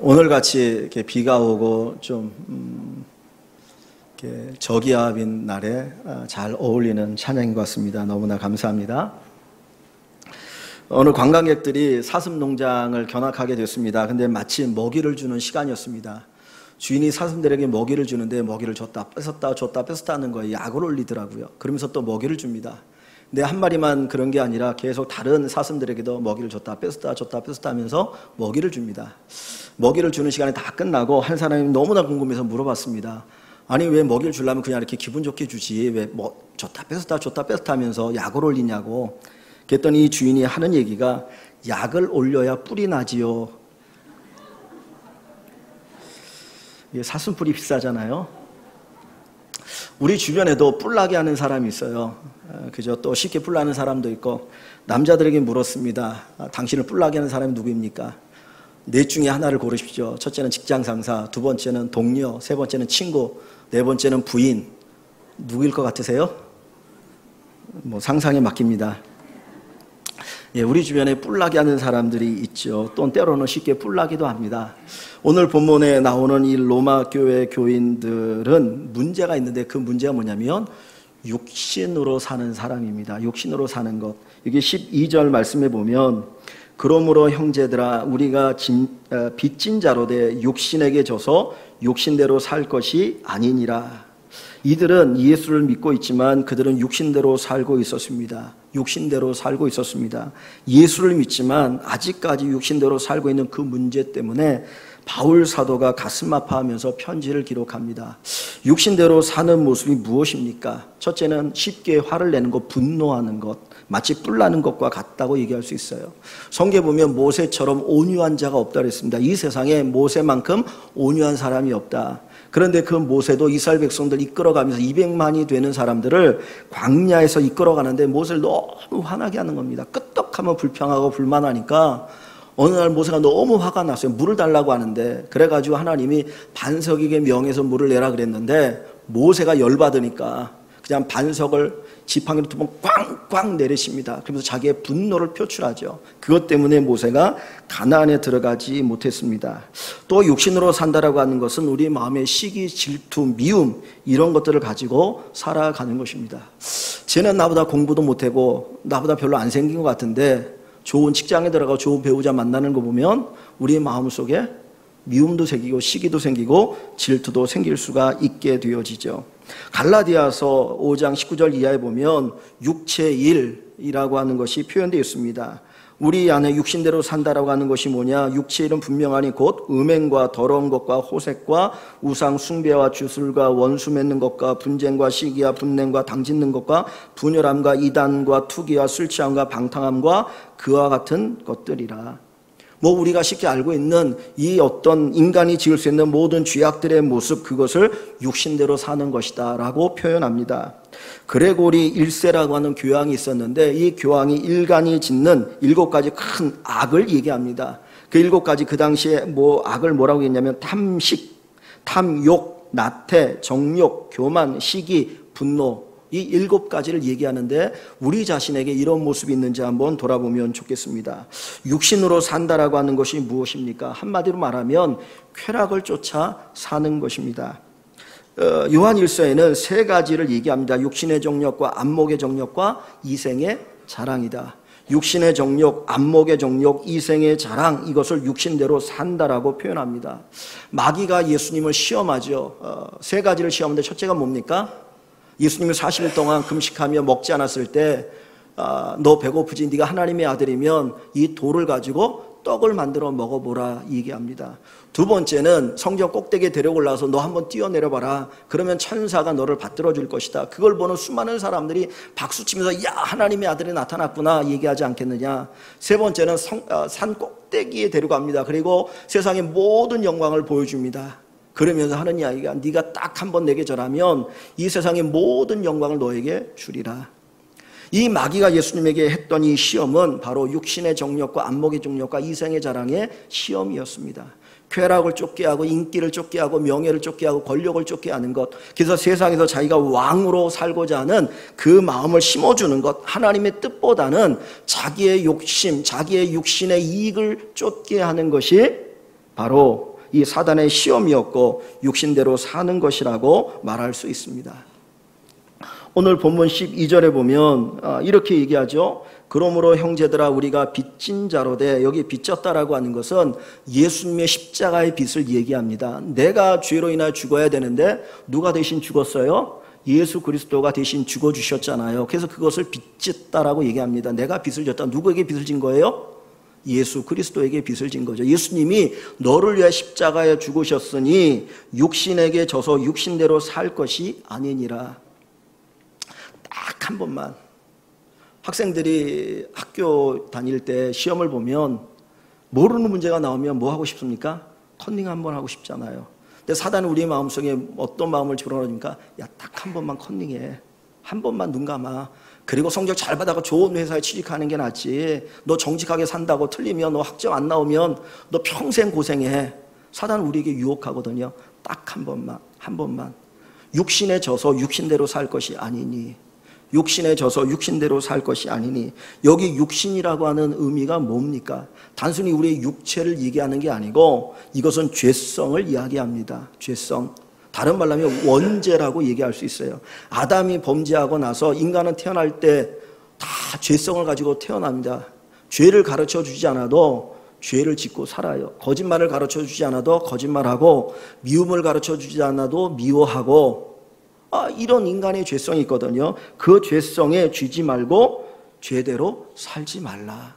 오늘같이 이렇게 비가 오고 좀 이렇게 저기압인 날에 잘 어울리는 찬양인 것 같습니다. 너무나 감사합니다. 오늘 관광객들이 사슴농장을 견학하게 됐습니다. 근데 마치 먹이를 주는 시간이었습니다. 주인이 사슴들에게 먹이를 주는데 먹이를 줬다 뺐었다 하는 거에 약을 올리더라고요. 그러면서 또 먹이를 줍니다. 근데 한 마리만 그런 게 아니라 계속 다른 사슴들에게도 먹이를 줬다 뺐었다 하면서 먹이를 줍니다. 먹이를 주는 시간이 다 끝나고 한 사람이 너무나 궁금해서 물어봤습니다. 아니 왜 먹이를 주려면 그냥 이렇게 기분 좋게 주지 왜 뭐 줬다 뺐었다 하면서 약을 올리냐고. 그랬더니 주인이 하는 얘기가 약을 올려야 뿔이 나지요. 이게 사슴뿔이 비싸잖아요. 우리 주변에도 뿔나게 하는 사람이 있어요. 그죠? 또 쉽게 뿔나는 사람도 있고. 남자들에게 물었습니다. 당신을 뿔나게 하는 사람이 누구입니까? 넷 중에 하나를 고르십시오. 첫째는 직장 상사, 두 번째는 동료, 세 번째는 친구, 네 번째는 부인. 누구일 것 같으세요? 뭐 상상에 맡깁니다. 예, 우리 주변에 뿔나게 하는 사람들이 있죠. 또 때로는 쉽게 뿔나기도 합니다. 오늘 본문에 나오는 이 로마 교회 교인들은 문제가 있는데 그 문제가 뭐냐면 육신으로 사는 사람입니다. 육신으로 사는 것. 이게 12절 말씀에 보면 그러므로 형제들아 우리가 빚진 자로 돼 육신에게 져서 육신대로 살 것이 아니니라. 이들은 예수를 믿고 있지만 그들은 육신대로 살고 있었습니다. 육신대로 살고 있었습니다. 예수를 믿지만 아직까지 육신대로 살고 있는 그 문제 때문에 바울 사도가 가슴 아파하면서 편지를 기록합니다. 육신대로 사는 모습이 무엇입니까? 첫째는 쉽게 화를 내는 것, 분노하는 것, 마치 뿔나는 것과 같다고 얘기할 수 있어요. 성경에 보면 모세처럼 온유한 자가 없다 그랬습니다. 이 세상에 모세만큼 온유한 사람이 없다. 그런데 그 모세도 이스라엘 백성들 이끌어가면서 200만이 되는 사람들을 광야에서 이끌어가는데 모세를 너무 화나게 하는 겁니다. 끄떡하면 불평하고 불만하니까 어느 날 모세가 너무 화가 났어요. 물을 달라고 하는데 그래가지고 하나님이 반석에게 명해서 물을 내라 그랬는데 모세가 열받으니까 그냥 반석을 지팡이로 두 번 꽝꽝 내리십니다. 그러면서 자기의 분노를 표출하죠. 그것 때문에 모세가 가나안에 들어가지 못했습니다. 또 육신으로 산다라고 하는 것은 우리 마음의 시기, 질투, 미움 이런 것들을 가지고 살아가는 것입니다. 쟤는 나보다 공부도 못하고 나보다 별로 안 생긴 것 같은데 좋은 직장에 들어가고 좋은 배우자 만나는 거 보면 우리 마음속에 미움도 생기고 시기도 생기고 질투도 생길 수가 있게 되어지죠. 갈라디아서 5장 19절 이하에 보면 육체일이라고 하는 것이 표현되어 있습니다. 우리 안에 육신대로 산다라고 하는 것이 뭐냐? 육체일은 분명하니 곧 음행과 더러운 것과 호색과 우상 숭배와 주술과 원수 맺는 것과 분쟁과 시기와 분냄과 당짓는 것과 분열함과 이단과 투기와 술 취함과 방탕함과 그와 같은 것들이라. 뭐 우리가 쉽게 알고 있는 이 어떤 인간이 지을 수 있는 모든 죄악들의 모습, 그것을 육신대로 사는 것이다 라고 표현합니다. 그레고리 1세라고 하는 교황이 있었는데 이 교황이 일간이 짓는 7가지 큰 악을 얘기합니다. 그 7가지 그 당시에 악을 뭐라고 했냐면 탐식, 탐욕, 나태, 정욕, 교만, 시기, 분노, 이 7가지를 얘기하는데 우리 자신에게 이런 모습이 있는지 한번 돌아보면 좋겠습니다. 육신으로 산다라고 하는 것이 무엇입니까? 한마디로 말하면 쾌락을 쫓아 사는 것입니다. 요한 1서에는 3가지를 얘기합니다. 육신의 정욕과 안목의 정욕과 이생의 자랑이다. 육신의 정욕, 안목의 정욕, 이생의 자랑, 이것을 육신대로 산다라고 표현합니다. 마귀가 예수님을 시험하죠. 3가지를 시험하는데 첫째가 뭡니까? 예수님이 40일 동안 금식하며 먹지 않았을 때 너 배고프지? 네가 하나님의 아들이면 이 돌을 가지고 떡을 만들어 먹어보라 얘기합니다. 두 번째는 성전 꼭대기에 데려올라서 너 한번 뛰어내려봐라. 그러면 천사가 너를 받들어 줄 것이다. 그걸 보는 수많은 사람들이 박수치면서 야 하나님의 아들이 나타났구나 얘기하지 않겠느냐. 세 번째는 산 꼭대기에 데려갑니다. 그리고 세상의 모든 영광을 보여줍니다. 그러면서 하는 이야기가 네가 딱 한 번 내게 절하면 이 세상의 모든 영광을 너에게 주리라. 이 마귀가 예수님에게 했던 이 시험은 바로 육신의 정욕과 안목의 정욕과 이생의 자랑의 시험이었습니다. 쾌락을 쫓게 하고 인기를 쫓게 하고 명예를 쫓게 하고 권력을 쫓게 하는 것, 그래서 세상에서 자기가 왕으로 살고자 하는 그 마음을 심어주는 것, 하나님의 뜻보다는 자기의 욕심, 자기의 육신의 이익을 쫓게 하는 것이 바로 이 사단의 시험이었고 육신대로 사는 것이라고 말할 수 있습니다. 오늘 본문 12절에 보면 이렇게 얘기하죠. 그러므로 형제들아 우리가 빚진 자로 돼, 여기 빚졌다라고 하는 것은 예수님의 십자가의 빚을 얘기합니다. 내가 죄로 인하여 죽어야 되는데 누가 대신 죽었어요? 예수 그리스도가 대신 죽어주셨잖아요. 그래서 그것을 빚졌다라고 얘기합니다. 내가 빚을 졌다. 누구에게 빚을 진 거예요? 예수 그리스도에게 빚을 진 거죠. 예수님이 너를 위해 십자가에 죽으셨으니 육신에게 져서 육신대로 살 것이 아니니라. 딱 한 번만. 학생들이 학교 다닐 때 시험을 보면 모르는 문제가 나오면 뭐 하고 싶습니까? 컨닝 한번 하고 싶잖아요. 근데 사단은 우리의 마음속에 어떤 마음을 집어넣으니까 야, 딱 한 번만 컨닝해. 한 번만 눈 감아. 그리고 성적 잘 받아가 좋은 회사에 취직하는 게 낫지. 너 정직하게 산다고 틀리면, 너 학점 안 나오면 너 평생 고생해. 사단은 우리에게 유혹하거든요. 딱 한 번만, 한 번만. 육신에 져서 육신대로 살 것이 아니니. 육신에 져서 육신대로 살 것이 아니니. 여기 육신이라고 하는 의미가 뭡니까? 단순히 우리의 육체를 얘기하는 게 아니고 이것은 죄성을 이야기합니다. 죄성. 다른 말로 하면 원죄라고 얘기할 수 있어요. 아담이 범죄하고 나서 인간은 태어날 때 다 죄성을 가지고 태어납니다. 죄를 가르쳐 주지 않아도 죄를 짓고 살아요. 거짓말을 가르쳐 주지 않아도 거짓말하고, 미움을 가르쳐 주지 않아도 미워하고, 이런 인간의 죄성이 있거든요. 그 죄성에 쥐지 말고 죄대로 살지 말라.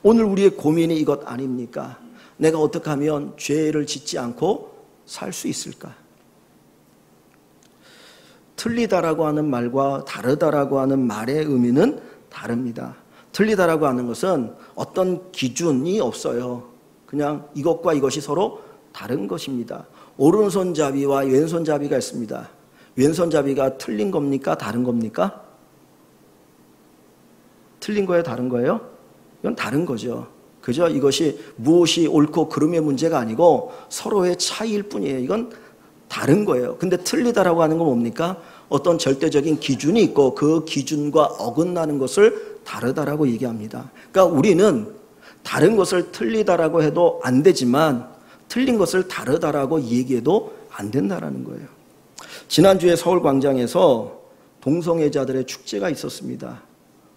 오늘 우리의 고민이 이것 아닙니까? 내가 어떻게 하면 죄를 짓지 않고 살 수 있을까? 틀리다라고 하는 말과 다르다라고 하는 말의 의미는 다릅니다. 틀리다라고 하는 것은 어떤 기준이 없어요. 그냥 이것과 이것이 서로 다른 것입니다. 오른손잡이와 왼손잡이가 있습니다. 왼손잡이가 틀린 겁니까? 다른 겁니까? 틀린 거예요? 다른 거예요? 이건 다른 거죠. 그죠? 이것이 무엇이 옳고 그름의 문제가 아니고 서로의 차이일 뿐이에요. 이건 다른 거예요. 근데 틀리다라고 하는 건 뭡니까? 어떤 절대적인 기준이 있고 그 기준과 어긋나는 것을 다르다라고 얘기합니다. 그러니까 우리는 다른 것을 틀리다라고 해도 안 되지만 틀린 것을 다르다라고 얘기해도 안 된다라는 거예요. 지난주에 서울광장에서 동성애자들의 축제가 있었습니다.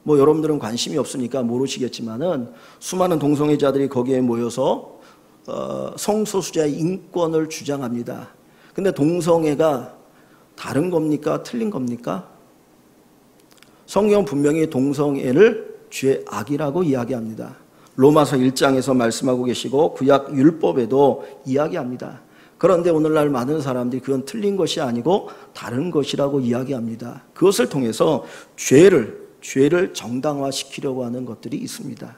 뭐 여러분들은 관심이 없으니까 모르시겠지만은 수많은 동성애자들이 거기에 모여서 성소수자의 인권을 주장합니다. 근데 동성애가 다른 겁니까? 틀린 겁니까? 성경은 분명히 동성애를 죄 악이라고 이야기합니다. 로마서 1장에서 말씀하고 계시고 구약 율법에도 이야기합니다. 그런데 오늘날 많은 사람들이 그건 틀린 것이 아니고 다른 것이라고 이야기합니다. 그것을 통해서 죄를 정당화시키려고 하는 것들이 있습니다.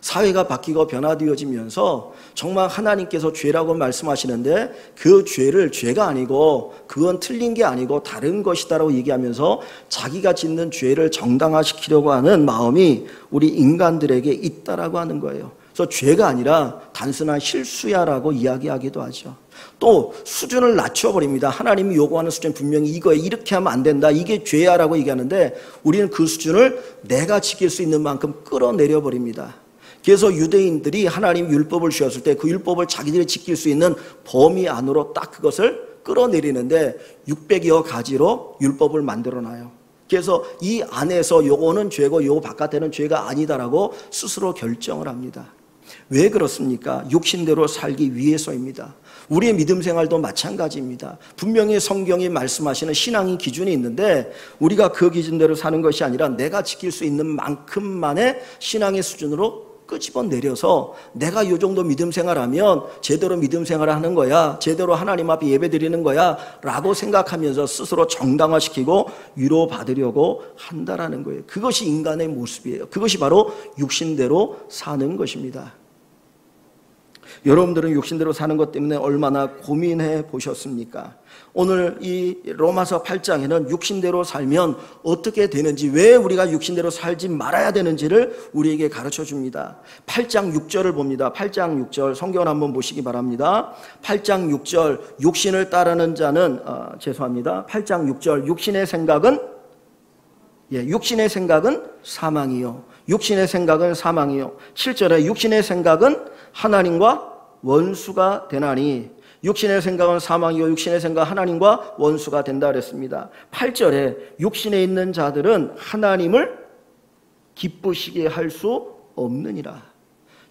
사회가 바뀌고 변화되어지면서 정말 하나님께서 죄라고 말씀하시는데 그 죄를 죄가 아니고 그건 틀린 게 아니고 다른 것이다라고 얘기하면서 자기가 짓는 죄를 정당화시키려고 하는 마음이 우리 인간들에게 있다라고 하는 거예요. 그래서 죄가 아니라 단순한 실수야라고 이야기하기도 하죠. 또 수준을 낮춰버립니다. 하나님이 요구하는 수준 분명히 이거에 이렇게 하면 안 된다. 이게 죄야라고 얘기하는데 우리는 그 수준을 내가 지킬 수 있는 만큼 끌어내려버립니다. 그래서 유대인들이 하나님 율법을 주셨을 때 그 율법을 자기들이 지킬 수 있는 범위 안으로 딱 그것을 끌어내리는데 600여 가지로 율법을 만들어놔요. 그래서 이 안에서 요거는 죄고 요 바깥에는 죄가 아니다라고 스스로 결정을 합니다. 왜 그렇습니까? 육신대로 살기 위해서입니다. 우리의 믿음 생활도 마찬가지입니다. 분명히 성경이 말씀하시는 신앙의 기준이 있는데 우리가 그 기준대로 사는 것이 아니라 내가 지킬 수 있는 만큼만의 신앙의 수준으로 끄집어내려서 내가 이 정도 믿음 생활하면 제대로 믿음 생활을 하는 거야, 제대로 하나님 앞에 예배 드리는 거야 라고 생각하면서 스스로 정당화시키고 위로받으려고 한다라는 거예요. 그것이 인간의 모습이에요. 그것이 바로 육신대로 사는 것입니다. 여러분들은 육신대로 사는 것 때문에 얼마나 고민해 보셨습니까? 오늘 이 로마서 8장에는 육신대로 살면 어떻게 되는지, 왜 우리가 육신대로 살지 말아야 되는지를 우리에게 가르쳐 줍니다. 8장 6절을 봅니다. 8장 6절 성경을 한번 보시기 바랍니다. 8장 6절 육신을 따르는 자는 8장 6절 육신의 생각은 사망이요. 육신의 생각은 사망이요. 7절에 육신의 생각은 하나님과 원수가 되나니 육신의 생각은 사망이요 육신의 생각 하나님과 원수가 된다 그랬습니다. 8절에 육신에 있는 자들은 하나님을 기쁘시게 할 수 없느니라.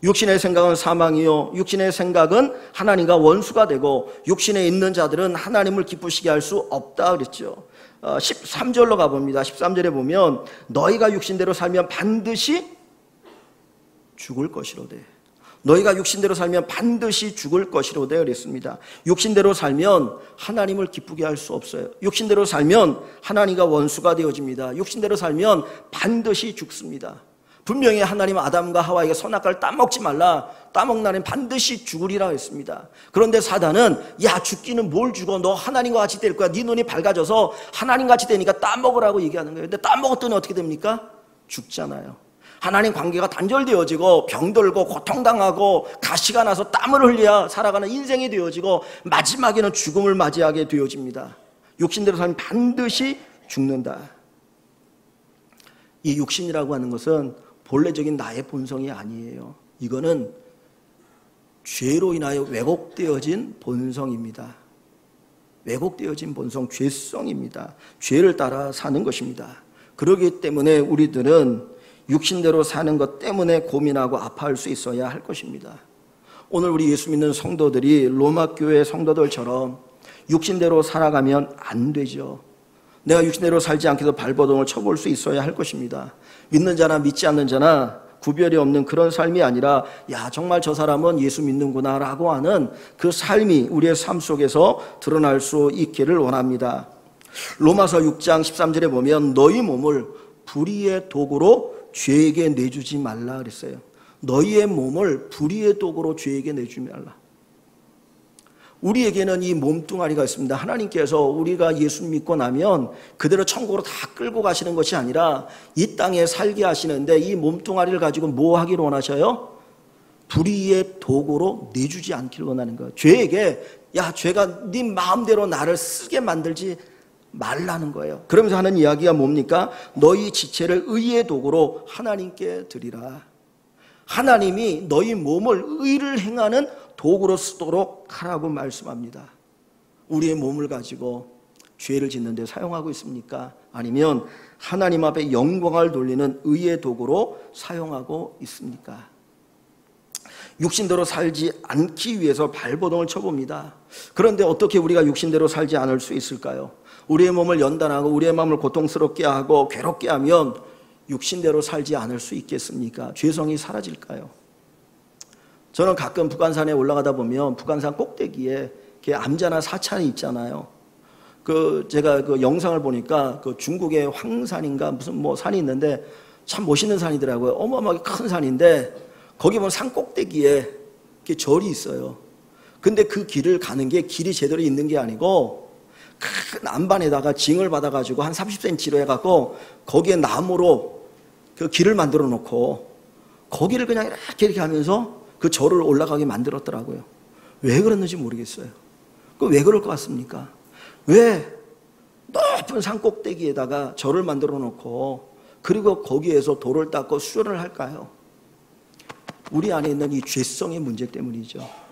육신의 생각은 사망이요 육신의 생각은 하나님과 원수가 되고 육신에 있는 자들은 하나님을 기쁘시게 할 수 없다 그랬죠. 13절로 가봅니다. 13절에 보면 너희가 육신대로 살면 반드시 죽을 것이로되 너희가 육신대로 살면 반드시 죽을 것이로되 그랬습니다. 육신대로 살면 하나님을 기쁘게 할 수 없어요. 육신대로 살면 하나님과 원수가 되어집니다. 육신대로 살면 반드시 죽습니다. 분명히 하나님은 아담과 하와에게 선악과를 따먹지 말라, 따먹나는 반드시 죽으리라 했습니다. 그런데 사단은 야 죽기는 뭘 죽어, 너 하나님과 같이 될 거야, 네 눈이 밝아져서 하나님같이 되니까 따먹으라고 얘기하는 거예요. 근데 따먹었더니 어떻게 됩니까? 죽잖아요. 하나님 관계가 단절되어지고 병들고 고통당하고 가시가 나서 땀을 흘려야 살아가는 인생이 되어지고 마지막에는 죽음을 맞이하게 되어집니다. 육신대로 살면 반드시 죽는다. 이 육신이라고 하는 것은 본래적인 나의 본성이 아니에요. 이거는 죄로 인하여 왜곡되어진 본성입니다. 왜곡되어진 본성, 죄성입니다. 죄를 따라 사는 것입니다. 그렇기 때문에 우리들은 육신대로 사는 것 때문에 고민하고 아파할 수 있어야 할 것입니다. 오늘 우리 예수 믿는 성도들이 로마 교회 성도들처럼 육신대로 살아가면 안 되죠. 내가 육신대로 살지 않게 해서 발버둥을 쳐볼 수 있어야 할 것입니다. 믿는 자나 믿지 않는 자나 구별이 없는 그런 삶이 아니라 야 정말 저 사람은 예수 믿는구나 라고 하는 그 삶이 우리의 삶 속에서 드러날 수 있기를 원합니다. 로마서 6장 13절에 보면 너희 몸을 불의의 도구로 죄에게 내주지 말라 그랬어요. 너희의 몸을 불의의 도구로 죄에게 내주지 말라. 우리에게는 이 몸뚱아리가 있습니다. 하나님께서 우리가 예수 믿고 나면 그대로 천국으로 다 끌고 가시는 것이 아니라 이 땅에 살게 하시는데 이 몸뚱아리를 가지고 뭐 하기를 원하셔요? 불의의 도구로 내주지 않기를 원하는 거예요. 죄에게 야 죄가 네 마음대로 나를 쓰게 만들지 말라는 거예요. 그러면서 하는 이야기가 뭡니까? 너희 지체를 의의 도구로 하나님께 드리라. 하나님이 너희 몸을 의를 행하는 도구로 쓰도록 하라고 말씀합니다. 우리의 몸을 가지고 죄를 짓는 데 사용하고 있습니까? 아니면 하나님 앞에 영광을 돌리는 의의 도구로 사용하고 있습니까? 육신대로 살지 않기 위해서 발버둥을 쳐봅니다. 그런데 어떻게 우리가 육신대로 살지 않을 수 있을까요? 우리의 몸을 연단하고 우리의 마음을 고통스럽게 하고 괴롭게 하면 육신대로 살지 않을 수 있겠습니까? 죄성이 사라질까요? 저는 가끔 북한산에 올라가다 보면 북한산 꼭대기에 암자나 사찰이 있잖아요. 제가 그 영상을 보니까 그 중국의 황산인가 무슨 뭐 산이 있는데 참 멋있는 산이더라고요. 어마어마하게 큰 산인데 거기 보면 산 꼭대기에 이렇게 절이 있어요. 근데 그 길을 가는 게 길이 제대로 있는 게 아니고 큰 안반에다가 징을 받아가지고 한 30cm로 해갖고 거기에 나무로 그 길을 만들어 놓고 거기를 그냥 이렇게 하면서 그 절을 올라가게 만들었더라고요. 왜 그랬는지 모르겠어요. 왜 그럴 것 같습니까? 왜 높은 산 꼭대기에다가 절을 만들어 놓고 그리고 거기에서 돌을 닦고 수련을 할까요? 우리 안에 있는 이 죄성의 문제 때문이죠.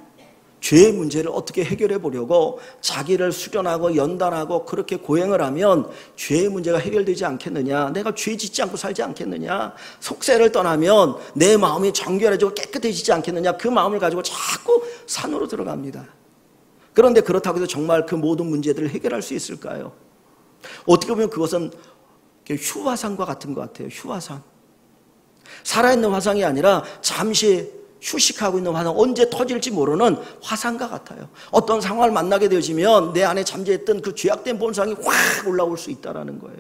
죄의 문제를 어떻게 해결해 보려고 자기를 수련하고 연단하고 그렇게 고행을 하면 죄의 문제가 해결되지 않겠느냐, 내가 죄 짓지 않고 살지 않겠느냐, 속세를 떠나면 내 마음이 정결해지고 깨끗해지지 않겠느냐, 그 마음을 가지고 자꾸 산으로 들어갑니다. 그런데 그렇다고 해서 정말 그 모든 문제들을 해결할 수 있을까요? 어떻게 보면 그것은 휴화상과 같은 것 같아요. 휴화상. 살아있는 화상이 아니라 잠시 휴식하고 있는 화상, 언제 터질지 모르는 화상과 같아요. 어떤 상황을 만나게 되어지면 내 안에 잠재했던 그 죄악된 본성이 확 올라올 수 있다는 거예요.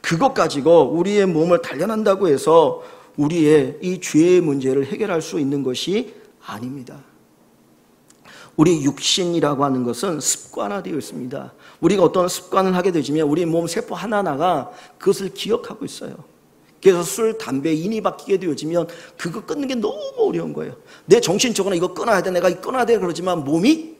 그것 가지고 우리의 몸을 단련한다고 해서 우리의 이 죄의 문제를 해결할 수 있는 것이 아닙니다. 우리 육신이라고 하는 것은 습관화되어 있습니다. 우리가 어떤 습관을 하게 되면 우리 몸 세포 하나하나가 그것을 기억하고 있어요. 그래서 술, 담배, 인이 바뀌게 되어지면 그거 끊는 게 너무 어려운 거예요. 내 정신적으로는 이거 끊어야 돼, 내가 이거 끊어야 돼 그러지만 몸이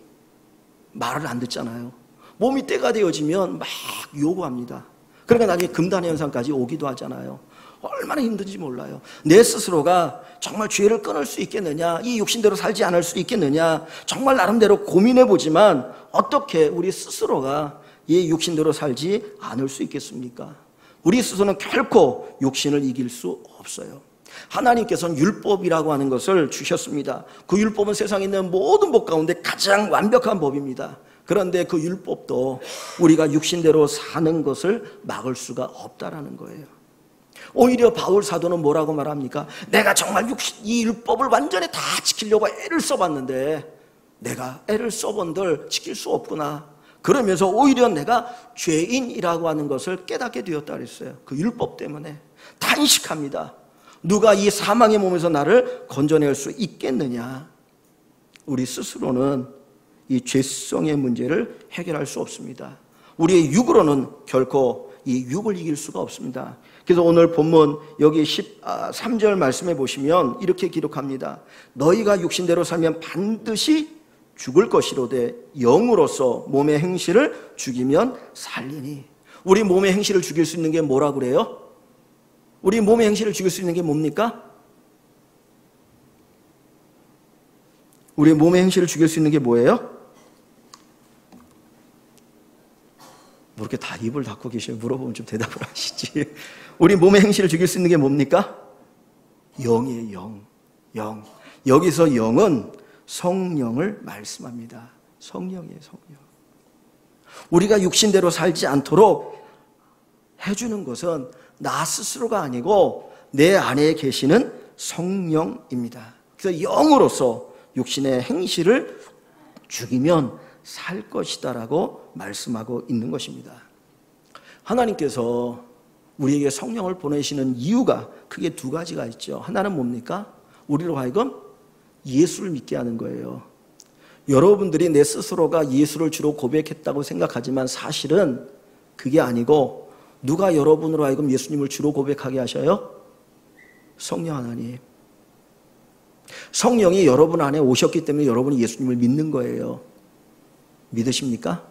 말을 안 듣잖아요. 몸이 때가 되어지면 막 요구합니다. 그러니까 나중에 금단 현상까지 오기도 하잖아요. 얼마나 힘든지 몰라요. 내 스스로가 정말 죄를 끊을 수 있겠느냐, 이 육신대로 살지 않을 수 있겠느냐, 정말 나름대로 고민해 보지만 어떻게 우리 스스로가 이 육신대로 살지 않을 수 있겠습니까? 우리 스스로는 결코 육신을 이길 수 없어요. 하나님께서는 율법이라고 하는 것을 주셨습니다. 그 율법은 세상에 있는 모든 법 가운데 가장 완벽한 법입니다. 그런데 그 율법도 우리가 육신대로 사는 것을 막을 수가 없다라는 거예요. 오히려 바울 사도는 뭐라고 말합니까? 내가 정말 이 율법을 완전히 다 지키려고 애를 써봤는데 내가 애를 써본들 지킬 수 없구나. 그러면서 오히려 내가 죄인이라고 하는 것을 깨닫게 되었다 그랬어요. 그 율법 때문에. 탄식합니다. 누가 이 사망의 몸에서 나를 건져낼 수 있겠느냐? 우리 스스로는 이 죄성의 문제를 해결할 수 없습니다. 우리의 육으로는 결코 이 육을 이길 수가 없습니다. 그래서 오늘 본문 여기 13절 말씀해 보시면 이렇게 기록합니다. 너희가 육신대로 살면 반드시 죽을 것이로되 영으로서 몸의 행실을 죽이면 살리니. 우리 몸의 행실을 죽일 수 있는 게 뭐라고 그래요? 우리 몸의 행실을 죽일 수 있는 게 뭡니까? 우리 몸의 행실을 죽일 수 있는 게 뭐예요? 뭐 이렇게 다 입을 닫고 계셔요? 물어보면 좀 대답을 하시지. 우리 몸의 행실을 죽일 수 있는 게 뭡니까? 영이에요. 영. 여기서 영은 성령을 말씀합니다. 성령이에요. 성령. 우리가 육신대로 살지 않도록 해주는 것은 나 스스로가 아니고 내 안에 계시는 성령입니다. 그래서 영으로서 육신의 행실을 죽이면 살 것이다라고 말씀하고 있는 것입니다. 하나님께서 우리에게 성령을 보내시는 이유가 크게 두 가지가 있죠. 하나는 뭡니까? 우리로 하여금 예수를 믿게 하는 거예요. 여러분들이 내 스스로가 예수를 주로 고백했다고 생각하지만 사실은 그게 아니고 누가 여러분으로 하여금 예수님을 주로 고백하게 하셔요? 성령 하나님. 성령이 여러분 안에 오셨기 때문에 여러분이 예수님을 믿는 거예요. 믿으십니까?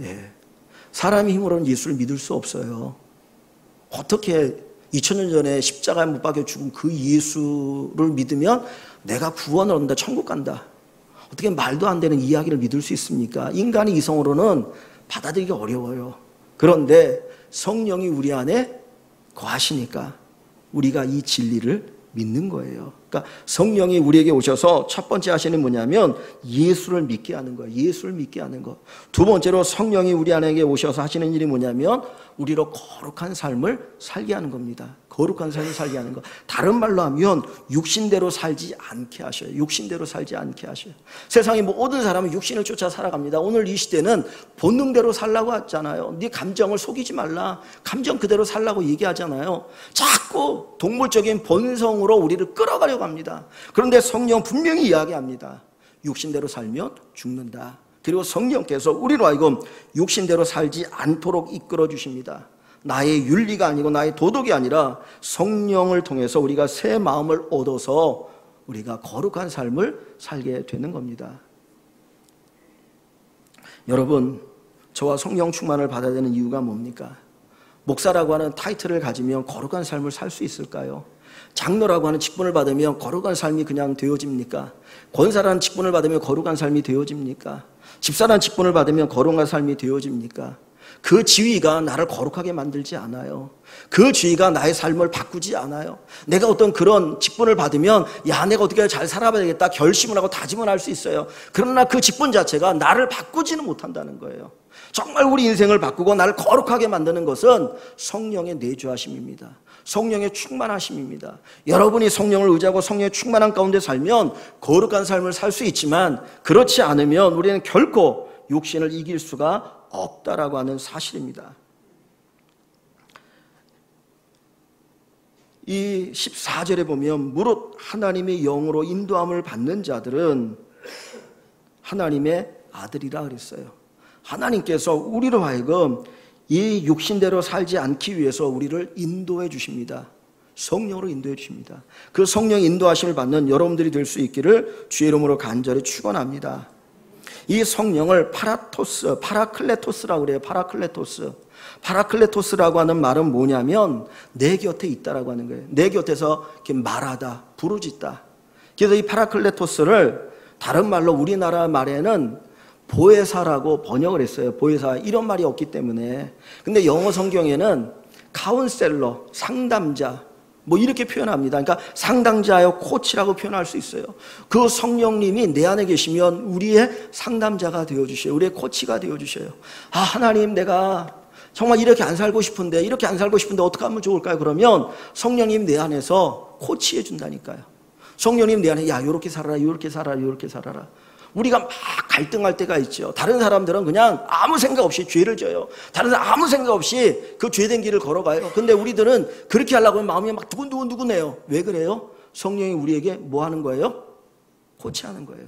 예. 사람의 힘으로는 예수를 믿을 수 없어요. 어떻게 2000년 전에 십자가에 못 박혀 죽은 그 예수를 믿으면 내가 구원을 얻는다, 천국 간다. 어떻게 말도 안 되는 이야기를 믿을 수 있습니까? 인간의 이성으로는 받아들이기 어려워요. 그런데 성령이 우리 안에 거하시니까 우리가 이 진리를 믿는 거예요. 그러니까 성령이 우리에게 오셔서 첫 번째 하시는 뭐냐면 예수를 믿게 하는 거예요. 예수를 믿게 하는 거. 두 번째로 성령이 우리 안에 오셔서 하시는 일이 뭐냐면 우리로 거룩한 삶을 살게 하는 겁니다. 거룩한 삶을 살게 하는 거. 다른 말로 하면 육신대로 살지 않게 하셔요. 육신대로 살지 않게 하셔요. 세상의 모든 사람은 육신을 쫓아 살아갑니다. 오늘 이 시대는 본능대로 살라고 하잖아요. 네 감정을 속이지 말라. 감정 그대로 살라고 얘기하잖아요. 자꾸 동물적인 본성으로 우리를 끌어가려고 합니다. 그런데 성령 분명히 이야기합니다. 육신대로 살면 죽는다. 그리고 성령께서 우리로 하여금 육신대로 살지 않도록 이끌어 주십니다. 나의 윤리가 아니고 나의 도덕이 아니라 성령을 통해서 우리가 새 마음을 얻어서 우리가 거룩한 삶을 살게 되는 겁니다. 여러분, 저와 성령 충만을 받아야 되는 이유가 뭡니까? 목사라고 하는 타이틀을 가지면 거룩한 삶을 살 수 있을까요? 장로라고 하는 직분을 받으면 거룩한 삶이 그냥 되어집니까? 권사라는 직분을 받으면 거룩한 삶이 되어집니까? 집사라는 직분을 받으면 거룩한 삶이 되어집니까? 그 지위가 나를 거룩하게 만들지 않아요. 그 지위가 나의 삶을 바꾸지 않아요. 내가 어떤 그런 직분을 받으면 야, 내가 어떻게 잘 살아봐야겠다 결심을 하고 다짐을 할 수 있어요. 그러나 그 직분 자체가 나를 바꾸지는 못한다는 거예요. 정말 우리 인생을 바꾸고 나를 거룩하게 만드는 것은 성령의 내주하심입니다. 성령의 충만하심입니다. 여러분이 성령을 의지하고 성령의 충만한 가운데 살면 거룩한 삶을 살 수 있지만 그렇지 않으면 우리는 결코 육신을 이길 수가 없다라고 하는 사실입니다. 이 14절에 보면 무릇 하나님의 영으로 인도함을 받는 자들은 하나님의 아들이라 그랬어요. 하나님께서 우리로 하여금 이 육신대로 살지 않기 위해서 우리를 인도해 주십니다. 성령으로 인도해 주십니다. 그 성령 인도하심을 받는 여러분들이 될 수 있기를 주의 이름으로 간절히 축원합니다. 이 성령을 파라클레토스라고 그래요. 파라클레토스라고 하는 말은 뭐냐면 내 곁에 있다라고 하는 거예요. 내 곁에서 이렇게 말하다, 부르짖다. 그래서 이 파라클레토스를 다른 말로 우리나라 말에는 보혜사라고 번역을 했어요. 보혜사, 이런 말이 없기 때문에. 근데 영어 성경에는 카운셀러, 상담자, 뭐 이렇게 표현합니다. 그러니까 상담자요, 코치라고 표현할 수 있어요. 그 성령님이 내 안에 계시면 우리의 상담자가 되어주셔요. 우리의 코치가 되어주셔요. 아, 하나님, 내가 정말 이렇게 안 살고 싶은데 어떻게 하면 좋을까요? 그러면 성령님 내 안에서 코치해 준다니까요. 성령님 내 안에, 야, 요렇게 살아라, 요렇게 살아라, 요렇게 살아라. 우리가 막 갈등할 때가 있죠. 다른 사람들은 그냥 아무 생각 없이 죄를 져요. 다른 사람 아무 생각 없이 그 죄된 길을 걸어가요. 근데 우리들은 그렇게 하려고 하면 마음이 막 두근두근해요. 왜 그래요? 성령이 우리에게 뭐 하는 거예요? 코치하는 거예요.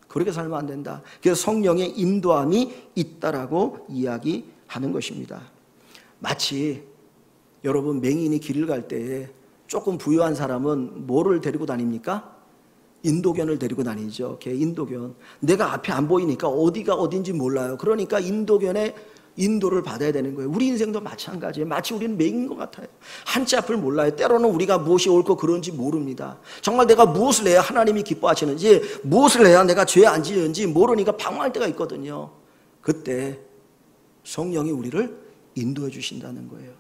그렇게 살면 안 된다. 그래서 성령의 인도함이 있다라고 이야기하는 것입니다. 마치 여러분, 맹인이 길을 갈 때에 조금 부유한 사람은 뭐를 데리고 다닙니까? 인도견을 데리고 다니죠. 걔 인도견. 내가 앞에 안 보이니까 어디가 어딘지 몰라요. 그러니까 인도견의 인도를 받아야 되는 거예요. 우리 인생도 마찬가지예요. 마치 우리는 맹인 것 같아요. 한치 앞을 몰라요. 때로는 우리가 무엇이 옳고 그런지 모릅니다. 정말 내가 무엇을 해야 하나님이 기뻐하시는지, 무엇을 해야 내가 죄 안 지는지 모르니까 방황할 때가 있거든요. 그때 성령이 우리를 인도해 주신다는 거예요.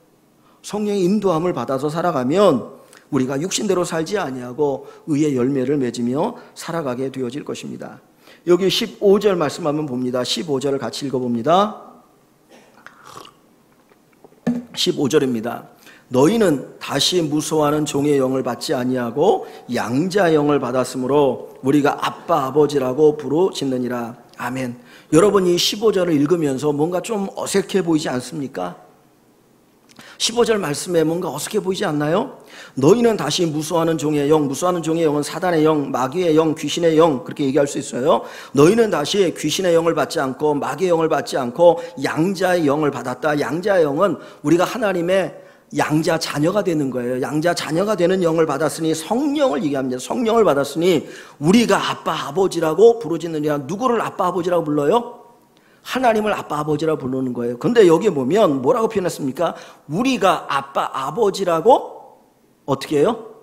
성령의 인도함을 받아서 살아가면 우리가 육신대로 살지 아니하고 의의 열매를 맺으며 살아가게 되어질 것입니다. 여기 15절 말씀 한번 봅니다. 15절을 같이 읽어봅니다. 15절입니다. 너희는 다시 무서워하는 종의 영을 받지 아니하고 양자의 영을 받았으므로 우리가 아빠 아버지라고 부르짖느니라. 아멘. 여러분, 이 15절을 읽으면서 뭔가 좀 어색해 보이지 않습니까? 15절 말씀에 뭔가 어색해 보이지 않나요? 너희는 다시 무서워하는 종의 영, 무서워하는 종의 영은 사단의 영, 마귀의 영, 귀신의 영, 그렇게 얘기할 수 있어요. 너희는 다시 귀신의 영을 받지 않고 마귀의 영을 받지 않고 양자의 영을 받았다. 양자의 영은 우리가 하나님의 양자 자녀가 되는 거예요. 양자 자녀가 되는 영을 받았으니 성령을 얘기합니다. 성령을 받았으니 우리가 아빠 아버지라고 부르짖느니라. 누구를 아빠 아버지라고 불러요? 하나님을 아빠 아버지라고 부르는 거예요. 근데 여기 보면 뭐라고 표현했습니까? 우리가 아빠 아버지라고 어떻게 해요?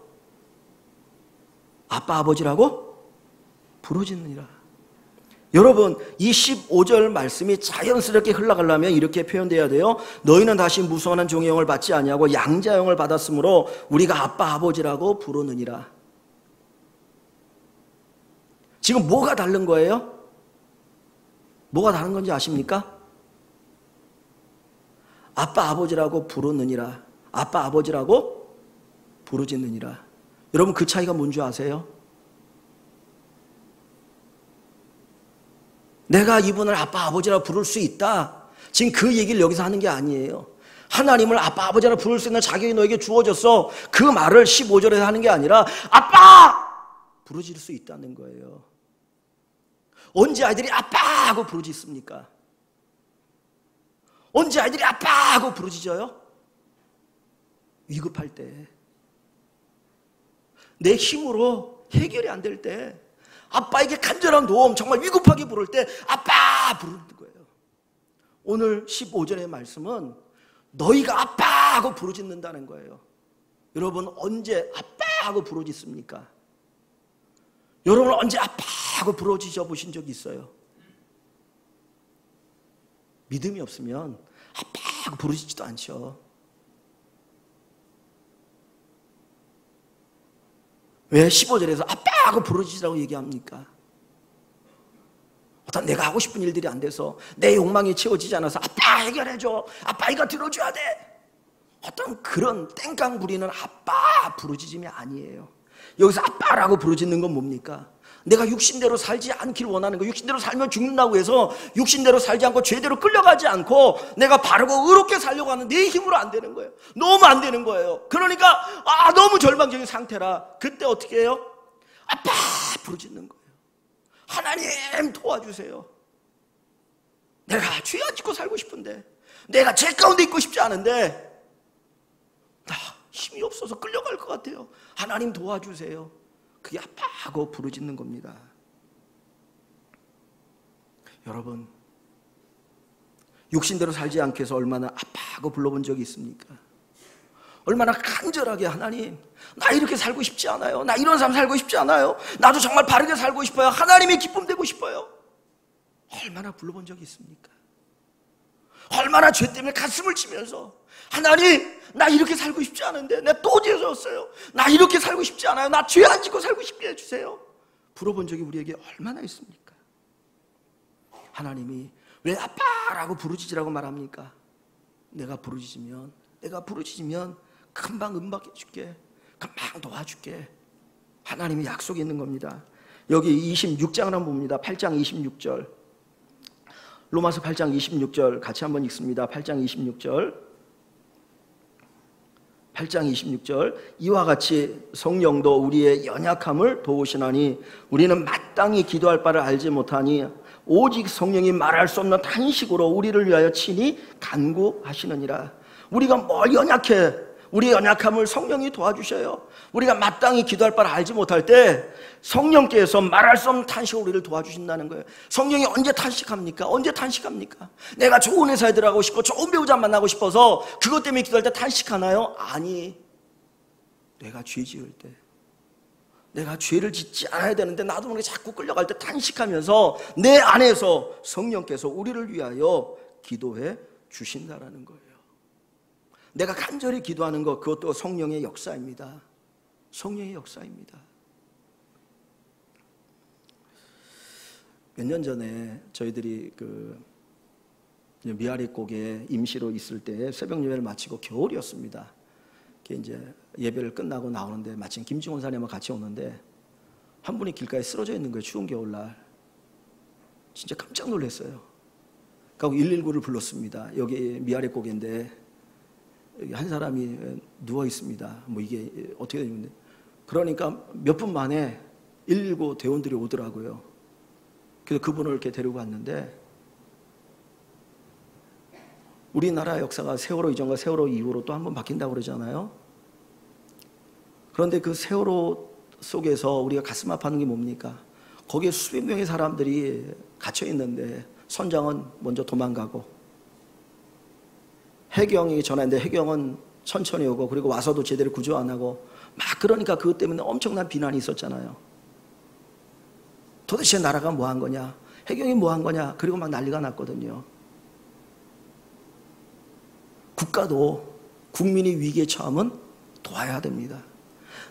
아빠 아버지라고 부르짖느니라. 여러분, 이 15절 말씀이 자연스럽게 흘러가려면 이렇게 표현돼야 돼요. 너희는 다시 무서워하는 종의 영을 받지 아니하고 양자 영을 받았으므로 우리가 아빠 아버지라고 부르느니라. 지금 뭐가 다른 거예요? 뭐가 다른 건지 아십니까? 아빠 아버지라고 부르느니라. 아빠 아버지라고 부르짖느니라. 여러분, 그 차이가 뭔지 아세요? 내가 이분을 아빠 아버지라고 부를 수 있다, 지금 그 얘기를 여기서 하는 게 아니에요. 하나님을 아빠 아버지라고 부를 수 있는 자격이 너에게 주어졌어, 그 말을 15절에서 하는 게 아니라 아빠! 부르짖을 수 있다는 거예요. 언제 아이들이 아빠 하고 부르짖습니까? 언제 아이들이 아빠 하고 부르짖어요? 위급할 때, 내 힘으로 해결이 안 될 때, 아빠에게 간절한 도움, 정말 위급하게 부를 때 아빠 부르는 거예요. 오늘 15절의 말씀은 너희가 아빠 하고 부르짖는다는 거예요. 여러분, 언제 아빠 하고 부르짖습니까? 여러분, 언제 아빠 하고 부르짖어 보신 적 있어요? 믿음이 없으면 아빠 하고 부르짖지도 않죠. 왜 15절에서 아빠 하고 부르짖으라고 얘기합니까? 어떤 내가 하고 싶은 일들이 안 돼서 내 욕망이 채워지지 않아서 아빠 해결해줘, 아빠 이거 들어줘야 돼, 어떤 그런 땡깡 부리는 아빠 부르짖음이 아니에요. 여기서 아빠라고 부르짖는 건 뭡니까? 내가 육신대로 살지 않길 원하는 거, 육신대로 살면 죽는다고 해서 육신대로 살지 않고 죄대로 끌려가지 않고 내가 바르고 의롭게 살려고 하는 내 힘으로 안 되는 거예요. 너무 안 되는 거예요. 그러니까 너무 절망적인 상태라 그때 어떻게 해요? 아빠 부르짖는 거예요. 하나님 도와주세요. 내가 죄 안 짓고 살고 싶은데, 내가 죄 가운데 있고 싶지 않은데 나 힘이 없어서 끌려갈 것 같아요. 하나님 도와주세요. 그게 아빠 하고 부르짖는 겁니다. 여러분, 육신대로 살지 않기 위해서 얼마나 아파하고 불러본 적이 있습니까? 얼마나 간절하게 하나님, 나 이렇게 살고 싶지 않아요. 나 이런 삶 살고 싶지 않아요. 나도 정말 바르게 살고 싶어요. 하나님의 기쁨 되고 싶어요. 얼마나 불러본 적이 있습니까? 얼마나 죄 때문에 가슴을 치면서 하나님, 나 이렇게 살고 싶지 않은데 내가 또 죄졌어요. 나 이렇게 살고 싶지 않아요. 나 죄 안 짓고 살고 싶게 해주세요. 불어본 적이 우리에게 얼마나 있습니까? 하나님이 왜 아빠라고 부르짖으라고 말합니까? 내가 부르짖으면 금방 응답해 줄게. 금방 도와줄게. 하나님의 약속이 있는 겁니다. 여기 26장을 한번 봅니다. 8장 26절. 로마서 8장 26절 같이 한번 읽습니다. 8장 26절. 8장 26절. 이와 같이 성령도 우리의 연약함을 도우시나니 우리는 마땅히 기도할 바를 알지 못하니 오직 성령이 말할 수 없는 탄식으로 우리를 위하여 친히 간구하시느니라. 우리가 뭘 연약해? 우리의 연약함을 성령이 도와주셔요. 우리가 마땅히 기도할 바를 알지 못할 때 성령께서 말할 수 없는 탄식으로 우리를 도와주신다는 거예요. 성령이 언제 탄식합니까? 언제 탄식합니까? 내가 좋은 회사에 들어가고 싶고 좋은 배우자 만나고 싶어서 그것 때문에 기도할 때 탄식하나요? 아니, 내가 죄 지을 때, 내가 죄를 짓지 않아야 되는데 나도 모르게 자꾸 끌려갈 때 탄식하면서 내 안에서 성령께서 우리를 위하여 기도해 주신다라는 거예요. 내가 간절히 기도하는 것, 그것도 성령의 역사입니다. 성령의 역사입니다. 몇 년 전에 저희들이 미아리곡에 임시로 있을 때 새벽 예배를 마치고 겨울이었습니다. 이제 예배를 끝나고 나오는데 마침 김중원 사님과 같이 오는데 한 분이 길가에 쓰러져 있는 거예요. 추운 겨울날. 진짜 깜짝 놀랐어요. 그리고 119를 불렀습니다. 여기 미아리곡인데 한 사람이 누워 있습니다. 뭐 이게 어떻게 되는데, 그러니까 몇 분 만에 119 대원들이 오더라고요. 그래서 그분을 이렇게 데리고 갔는데, 우리나라 역사가 세월호 이전과 세월호 이후로 또 한 번 바뀐다고 그러잖아요. 그런데 그 세월호 속에서 우리가 가슴 아파하는 게 뭡니까? 거기에 수백 명의 사람들이 갇혀 있는데 선장은 먼저 도망가고, 해경이 전화했는데 해경은 천천히 오고, 그리고 와서도 제대로 구조 안 하고, 막 그러니까 그것 때문에 엄청난 비난이 있었잖아요. 도대체 나라가 뭐 한 거냐? 해경이 뭐 한 거냐? 그리고 막 난리가 났거든요. 국가도 국민이 위기에 처하면 도와야 됩니다.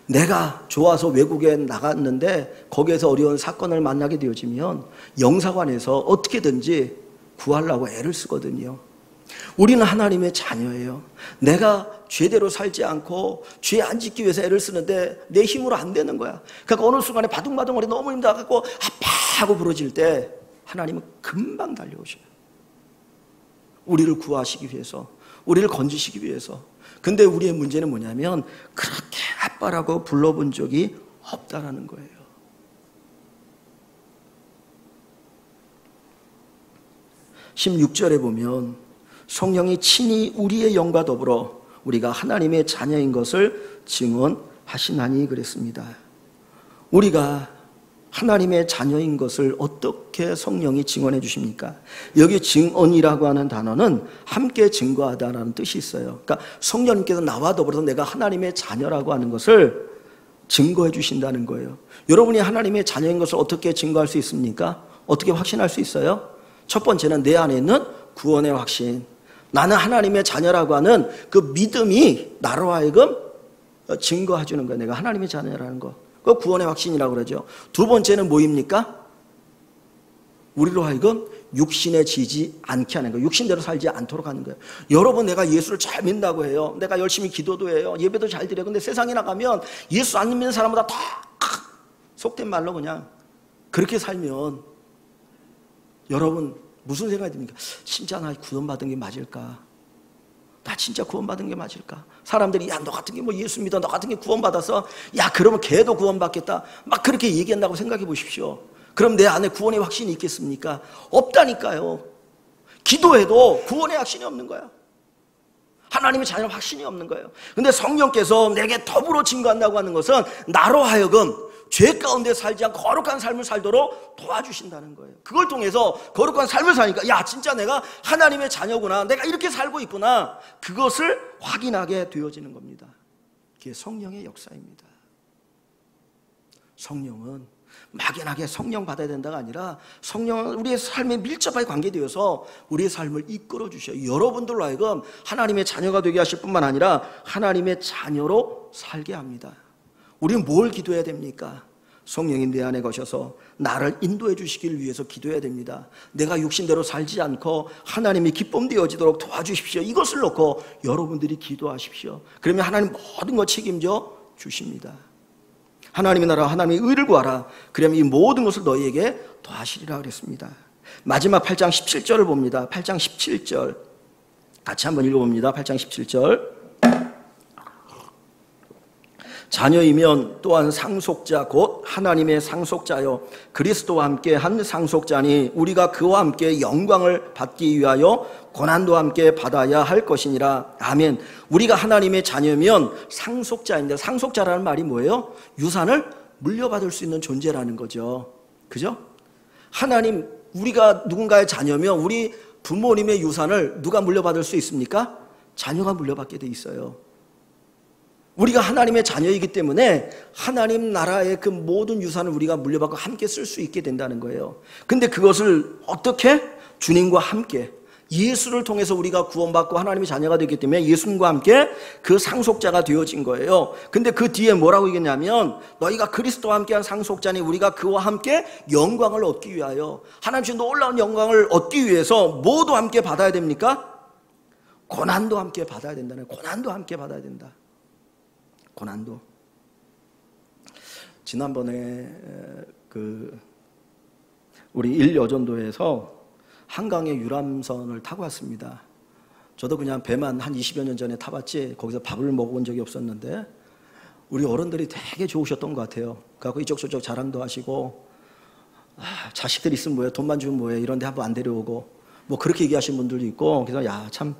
내가 좋아서 외국에 나갔는데 거기에서 어려운 사건을 만나게 되어지면 영사관에서 어떻게든지 구하려고 애를 쓰거든요. 우리는 하나님의 자녀예요. 내가 죄대로 살지 않고 죄 안 짓기 위해서 애를 쓰는데 내 힘으로 안 되는 거야. 그러니까 어느 순간에 바둥바둥거리 너무 힘들어갖고 아파하고 부러질 때 하나님은 금방 달려오셔요. 우리를 구하시기 위해서, 우리를 건지시기 위해서. 근데 우리의 문제는 뭐냐면 그렇게 아빠라고 불러본 적이 없다라는 거예요. (16절에) 보면 성령이 친히 우리의 영과 더불어 우리가 하나님의 자녀인 것을 증언하시나니 그랬습니다. 우리가 하나님의 자녀인 것을 어떻게 성령이 증언해 주십니까? 여기 증언이라고 하는 단어는 함께 증거하다라는 뜻이 있어요. 그러니까 성령님께서 나와 더불어서 내가 하나님의 자녀라고 하는 것을 증거해 주신다는 거예요. 여러분이 하나님의 자녀인 것을 어떻게 증거할 수 있습니까? 어떻게 확신할 수 있어요? 첫 번째는 내 안에 있는 구원의 확신. 나는 하나님의 자녀라고 하는 그 믿음이 나로 하여금 증거해 주는 거예요. 내가 하나님의 자녀라는 거. 그 구원의 확신이라고 그러죠. 두 번째는 뭐입니까? 우리로 하여금 육신에 지지 않게 하는 거예요. 육신대로 살지 않도록 하는 거예요. 여러분, 내가 예수를 잘 믿는다고 해요. 내가 열심히 기도도 해요. 예배도 잘 드려요. 근데 세상에 나가면 예수 안 믿는 사람보다 더 속된 말로 그냥 그렇게 살면 여러분 무슨 생각이 듭니까? 진짜 나 구원받은 게 맞을까? 나 진짜 구원받은 게 맞을까? 사람들이 야, 너 같은 게 뭐 예수 믿어, 너 같은 게 구원받아서 야, 그러면 걔도 구원받겠다 막 그렇게 얘기한다고 생각해 보십시오. 그럼 내 안에 구원의 확신이 있겠습니까? 없다니까요. 기도해도 구원의 확신이 없는 거야. 하나님의 자녀 확신이 없는 거예요. 근데 성령께서 내게 더불어 증거한다고 하는 것은 나로 하여금 죄 가운데 살지 않고 거룩한 삶을 살도록 도와주신다는 거예요. 그걸 통해서 거룩한 삶을 사니까 야 진짜 내가 하나님의 자녀구나, 내가 이렇게 살고 있구나, 그것을 확인하게 되어지는 겁니다. 그게 성령의 역사입니다. 성령은 막연하게 성령 받아야 된다가 아니라 성령은 우리의 삶에 밀접하게 관계되어서 우리의 삶을 이끌어 주셔요. 여러분들로 하여금 하나님의 자녀가 되게 하실 뿐만 아니라 하나님의 자녀로 살게 합니다. 우리는 뭘 기도해야 됩니까? 성령이 내 안에 거셔서 나를 인도해 주시길 위해서 기도해야 됩니다. 내가 육신대로 살지 않고 하나님이 기쁨 되어지도록 도와주십시오. 이것을 놓고 여러분들이 기도하십시오. 그러면 하나님 모든 것 책임져 주십니다. 하나님의 나라, 하나님의 의를 구하라. 그러면 이 모든 것을 너희에게 더하시리라 그랬습니다. 마지막 8장 17절을 봅니다. 8장 17절 같이 한번 읽어봅니다. 8장 17절. 자녀이면 또한 상속자 곧 하나님의 상속자요 그리스도와 함께 한 상속자니 우리가 그와 함께 영광을 받기 위하여 고난도 함께 받아야 할 것이니라. 아멘. 우리가 하나님의 자녀면 상속자인데, 상속자라는 말이 뭐예요? 유산을 물려받을 수 있는 존재라는 거죠. 그죠? 하나님, 우리가 누군가의 자녀면 우리 부모님의 유산을 누가 물려받을 수 있습니까? 자녀가 물려받게 돼 있어요. 우리가 하나님의 자녀이기 때문에 하나님 나라의 그 모든 유산을 우리가 물려받고 함께 쓸 수 있게 된다는 거예요. 근데 그것을 어떻게? 주님과 함께, 예수를 통해서 우리가 구원받고 하나님의 자녀가 되기 때문에 예수님과 함께 그 상속자가 되어진 거예요. 근데 그 뒤에 뭐라고 얘기했냐면 너희가 그리스도와 함께한 상속자니 우리가 그와 함께 영광을 얻기 위하여, 하나님 주신 놀라운 영광을 얻기 위해서 뭐도 함께 받아야 됩니까? 고난도 함께 받아야 된다는, 고난도 함께 받아야 된다. 고난도. 지난번에 우리 일여전도에서 한강의 유람선을 타고 왔습니다. 저도 그냥 배만 한 20여 년 전에 타봤지 거기서 밥을 먹어본 적이 없었는데 우리 어른들이 되게 좋으셨던 것 같아요. 그래서 이쪽 저쪽 자랑도 하시고 자식들 있으면 뭐해, 돈만 주면 뭐해, 이런 데 한번 안 데려오고 뭐 그렇게 얘기하시는 분들도 있고, 그래서 야 참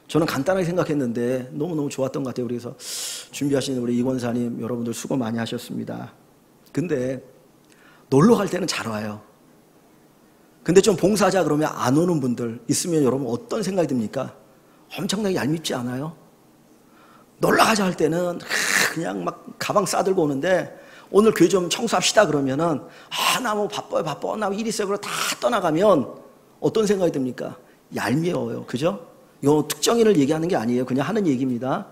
저는 간단하게 생각했는데 너무너무 좋았던 것 같아요. 그래서 준비하시는 우리 이권사님 여러분들 수고 많이 하셨습니다. 근데 놀러 갈 때는 잘 와요. 근데 좀 봉사하자 그러면 안 오는 분들 있으면 여러분 어떤 생각이 듭니까? 엄청나게 얄밉지 않아요? 놀러 가자 할 때는 그냥 막 가방 싸들고 오는데 오늘 교회 좀 청소합시다 그러면은 나 뭐 바빠요 나 일 있어요 그러고 다 떠나가면 어떤 생각이 듭니까? 얄미워요. 그죠? 요 특정인을 얘기하는 게 아니에요. 그냥 하는 얘기입니다.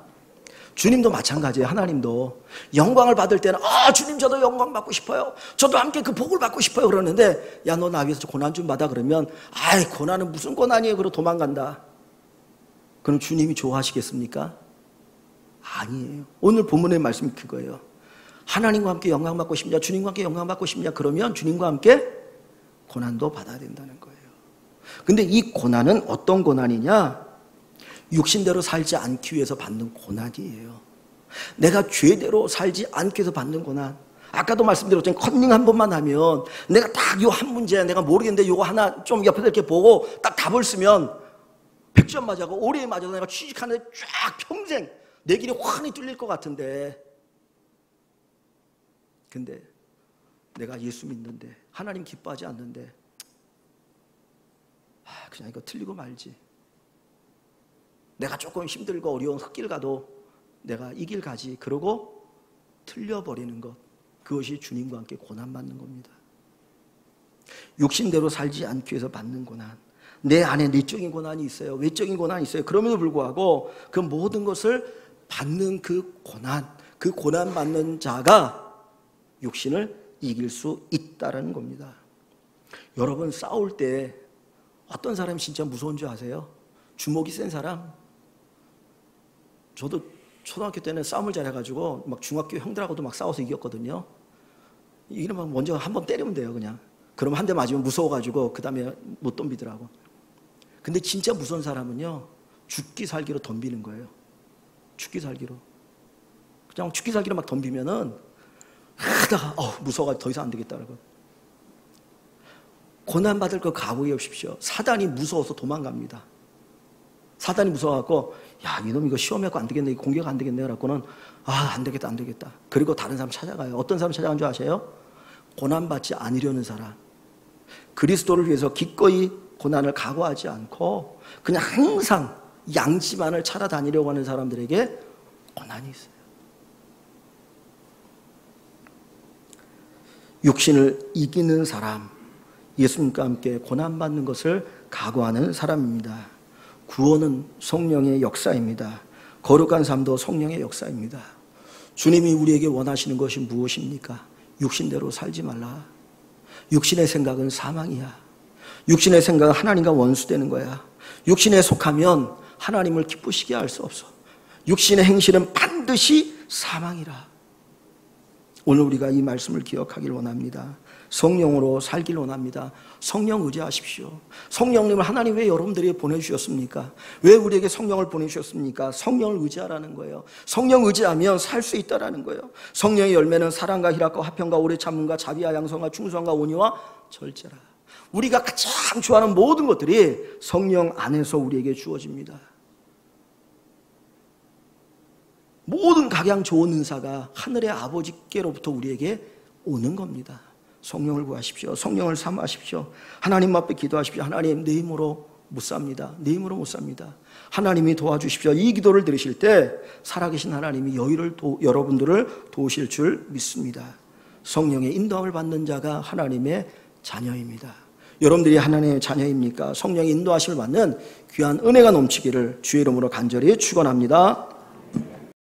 주님도 마찬가지예요. 하나님도 영광을 받을 때는 주님 저도 영광 받고 싶어요, 저도 함께 그 복을 받고 싶어요 그러는데 야 너 나 위해서 고난 좀 받아 그러면 고난은 무슨 고난이에요 그러고 도망간다. 그럼 주님이 좋아하시겠습니까? 아니에요. 오늘 본문의 말씀이 그거예요. 하나님과 함께 영광 받고 싶냐, 주님과 함께 영광 받고 싶냐 그러면 주님과 함께 고난도 받아야 된다는 거예요. 근데 이 고난은 어떤 고난이냐? 육신대로 살지 않기 위해서 받는 고난이에요. 내가 죄대로 살지 않기 위해서 받는 고난. 아까도 말씀드렸잖아요. 컨닝 한 번만 하면 내가 딱 요 한 문제 내가 모르겠는데 요거 하나 좀 옆에서 이렇게 보고 딱 답을 쓰면 100점 맞아고 올해 맞아서 내가 취직하는데 쫙 평생 내 길이 환히 뚫릴 것 같은데, 근데 내가 예수 믿는데 하나님 기뻐하지 않는데 그냥 이거 틀리고 말지. 내가 조금 힘들고 어려운 흙길 가도 내가 이 길 가지 그러고 틀려버리는 것, 그것이 주님과 함께 고난받는 겁니다. 육신대로 살지 않기 위해서 받는 고난. 내 안에 내적인 고난이 있어요, 외적인 고난이 있어요. 그럼에도 불구하고 그 모든 것을 받는 그 고난 받는 자가 육신을 이길 수 있다는 겁니다. 여러분 싸울 때 어떤 사람이 진짜 무서운 줄 아세요? 주먹이 센 사람. 저도 초등학교 때는 싸움을 잘해가지고 막 중학교 형들하고도 막 싸워서 이겼거든요. 이러면 먼저 한번 때리면 돼요 그냥. 그럼 한 대 맞으면 무서워가지고 그 다음에 못 덤비더라고. 근데 진짜 무서운 사람은요 죽기 살기로 덤비는 거예요. 죽기 살기로. 그냥 죽기 살기로 막 덤비면은 하다가 무서워가지고 더 이상 안 되겠다라고. 고난받을 거 각오해 오십시오. 사단이 무서워서 도망갑니다. 사단이 무서워갖고 야, 이놈 이거 시험에 안 되겠네, 공격 안 되겠네 라고는 안 되겠다. 그리고 다른 사람 찾아가요. 어떤 사람 찾아간 줄 아세요? 고난받지 않으려는 사람. 그리스도를 위해서 기꺼이 고난을 각오하지 않고 그냥 항상 양지만을 찾아다니려고 하는 사람들에게 고난이 있어요. 육신을 이기는 사람, 예수님과 함께 고난받는 것을 각오하는 사람입니다. 구원은 성령의 역사입니다. 거룩한 삶도 성령의 역사입니다. 주님이 우리에게 원하시는 것이 무엇입니까? 육신대로 살지 말라. 육신의 생각은 사망이야. 육신의 생각은 하나님과 원수되는 거야. 육신에 속하면 하나님을 기쁘시게 할 수 없어. 육신의 행실은 반드시 사망이라. 오늘 우리가 이 말씀을 기억하길 원합니다. 성령으로 살길 원합니다. 성령 의지하십시오. 성령님을 하나님 왜 여러분들에게 보내주셨습니까? 왜 우리에게 성령을 보내주셨습니까? 성령을 의지하라는 거예요. 성령 의지하면 살 수 있다라는 거예요. 성령의 열매는 사랑과 희락과 화평과 오래 참음과 자비와 양성과 충성과 온유와 절제라. 우리가 가장 좋아하는 모든 것들이 성령 안에서 우리에게 주어집니다. 모든 각양 좋은 은사가 하늘의 아버지께로부터 우리에게 오는 겁니다. 성령을 구하십시오. 성령을 사모하십시오. 하나님 앞에 기도하십시오. 하나님, 내 힘으로 못 삽니다. 내 힘으로 못 삽니다. 하나님이 도와주십시오. 이 기도를 들으실 때 살아계신 하나님이 여러분들을 도우실 줄 믿습니다. 성령의 인도함을 받는 자가 하나님의 자녀입니다. 여러분들이 하나님의 자녀입니까? 성령의 인도하심을 받는 귀한 은혜가 넘치기를 주의 이름으로 간절히 축원합니다.